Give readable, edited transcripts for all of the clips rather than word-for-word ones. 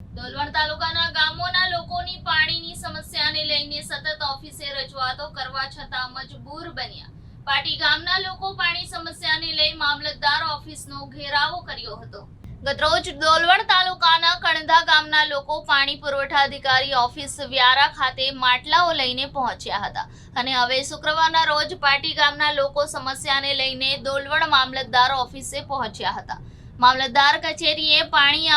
ડોલવણ તાલુકાના ગામોના લોકોની પાણીની સમસ્યાને લઈને સતત ઓફિસે રજૂઆતો કરવા છતાં મજબૂર બન્યા. પાટી ગામના લોકો પાણી સમસ્યાને લઈ મામલતદાર ઓફિસનો ઘેરાવો કર્યો હતો. ગતરોજ ડોલવણ તાલુકાના કણધા ગામના લોકો પાણી પુરવઠા અધિકારી ઓફિસ વ્યારા ખાતે માટલાઓ લઈને પહોંચ્યા હતા અને હવે શુક્રવારના રોજ પાટી ગામના લોકો સમસ્યાને લઈને ડોલવણ મામલતદાર ઓફિસે પહોંચ્યા હતા. મામલતદાર કચેરીએ પાણી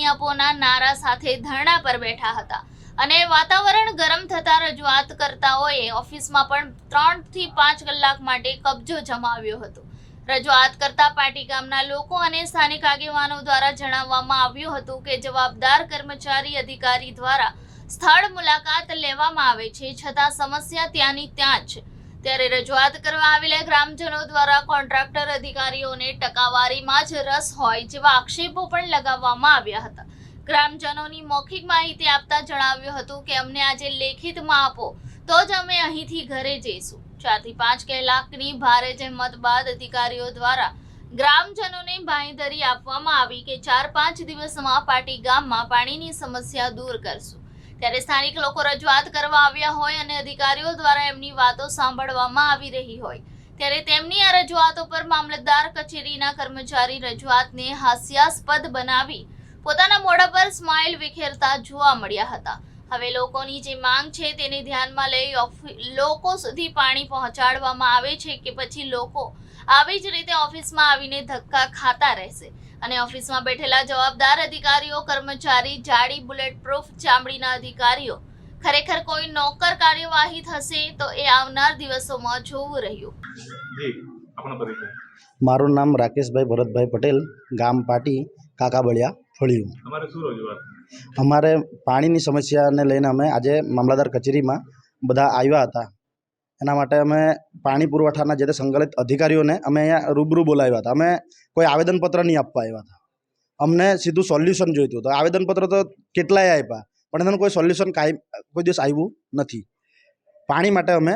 આપોના નારા સાથે ધરણા પર બેઠા હતા અને વાતાવરણ ગરમ થતા રજૂઆત કરતાઓએ ઓફિસમાં પણ 3 થી 5 કલાક માટે કબજો જમાવ્યો હતો. રજૂઆત કરતા પાટી ગામના લોકો અને સ્થાનિક આગેવાનો દ્વારા જણાવવામાં આવ્યું હતું કે જવાબદાર કર્મચારી અધિકારી દ્વારા સ્થળ મુલાકાત લેવામાં આવે છે, છતાં સમસ્યા ત્યાંની ત્યાં જ. ત્યારે રજૂઆત કરવા આવેલા ગ્રામજનો દ્વારા કોન્ટ્રાક્ટર અધિકારીઓને ટકાવારીમાં જ રસ હોય જેવા આક્ષેપો પણ લગાવવામાં આવ્યા હતા. ગ્રામજનોની મૌખિક માહિતી આપતા જણાવ્યું હતું કે અમને આજે લેખિતમાં આપો તો જ અમે અહીંથી ઘરે જઈશું. 4 થી 5 કલાકની ભારે જહેમત બાદ અધિકારીઓ દ્વારા ગ્રામજનોને બાંહેધરી આપવામાં આવી કે 4-5 દિવસમાં પાટી ગામમાં પાણીની સમસ્યા દૂર કરશું. ત્યારે સ્થાનિક લોકો રજૂઆત કરવા આવ્યા હોય અને અધિકારીઓ દ્વારા એમની વાતો સાંભળવામાં આવી રહી હોય ત્યારે તેમની આ રજૂઆતો પર મામલતદાર કચેરીના કર્મચારી રજૂઆતને હાસ્યાસ્પદ બનાવી પોતાના મોઢા પર સ્માઇલ વિખેરતા જોવા મળ્યા હતા. હવે લોકોની જે માંગ છે તેને ધ્યાનમાં લઈ લોકો સુધી પાણી પહોંચાડવામાં આવે છે કે પછી લોકો આવી જ રીતે ઓફિસમાં આવીને ધક્કા ખાતા રહેશે અને ઓફિસમાં બેઠેલા જવાબદાર અધિકારીઓ કર્મચારી જાડી બુલેટ પ્રૂફ ચામડીના અધિકારીઓ ખરેખર કોઈ નોકર કાર્યવાહી થશે તો એ આવનાર દિવસોમાં જોવું રહ્યું. મારું નામ રાકેશભાઈ ભરતભાઈ પટેલ, ગામ પાટી, કાકાબળિયા, ફળિયું. અમારે પાણીની સમસ્યાને લઈને અમે આજે મામલતદાર કચેરીમાં બધા આવ્યા હતા. એના માટે અમે પાણી પુરવઠાના જે તે સંકલિત અધિકારીઓને અમે અહીંયા રૂબરૂ બોલાવ્યા હતા. અમે કોઈ આવેદનપત્ર નહીં આપવા આવ્યા હતા. અમને સીધું સોલ્યુશન જોઈતું હતું. આવેદનપત્ર તો કેટલાય આપ્યા પણ એનું કોઈ સોલ્યુશન કોઈ દિવસ આવ્યું નથી. પાણી માટે અમે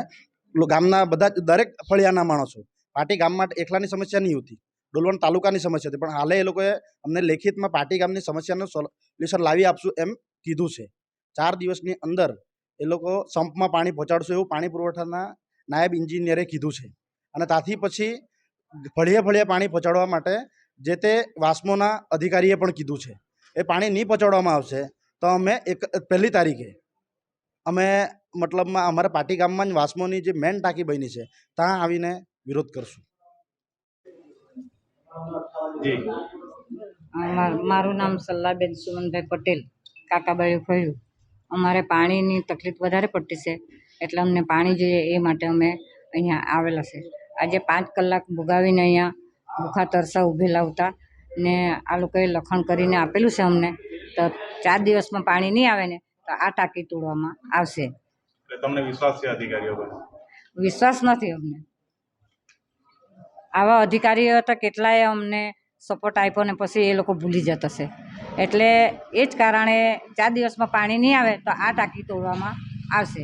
ગામના બધા દરેક ફળિયાના માણસો, પાટી ગામમાં એકલાની સમસ્યા નહીં હતી, ડોલવણ તાલુકાની સમસ્યા હતી, પણ હાલે એ લોકોએ અમને લેખિતમાં પાટી ગામની સમસ્યાનું સોલ્યુશન લાવી આપશું એમ કીધું છે. 4 દિવસની અંદર એ લોકો સંપમાં પાણી પહોંચાડશું એવું પાણી પુરવઠાના નાયબ ઇન્જિનિયરે કીધું છે. અને ત્યાંથી પછી ફળિયે પાણી પહોંચાડવા માટે જે તે વાસ્મોના અધિકારીએ પણ કીધું છે. એ પાણી નહીં પહોંચાડવામાં આવશે તો અમે 1 તારીખે અમે મતલબમાં અમારા પાટી ગામમાં જ વાસ્મોની જે મેન ટાંકી બની છે ત્યાં આવીને વિરોધ કરશું. મારું નામ સલ્લાબેન સુમનભાઈ પટેલ, કાકાબાઈ ફળિયું. અમારે પાણીની તકલીફ વધારે પડતી છે એટલે અમને પાણી જોઈએ એ માટે અમે અહીંયા આવેલા છે. આજે 5 કલાક ભોગાવીને અહીંયા ભૂખા તરસા ઊભેલા હતા ને આ લોકોએ લખાણ કરીને આપેલું છે અમને તો 4 દિવસમાં પાણી નહીં આવે ને તો આ ટાંકી તોડવામાં આવશે. તમને વિશ્વાસ છે અધિકારીઓ પર? વિશ્વાસ નથી અમને. આવા અધિકારીઓ તો કેટલાય અમને સપોર્ટ આપ્યો ને પછી એ લોકો ભૂલી જતા છે. એટલે એ જ કારણે 4 દિવસમાં પાણી નહીં આવે તો આ ટાંકી તોડવામાં આવશે.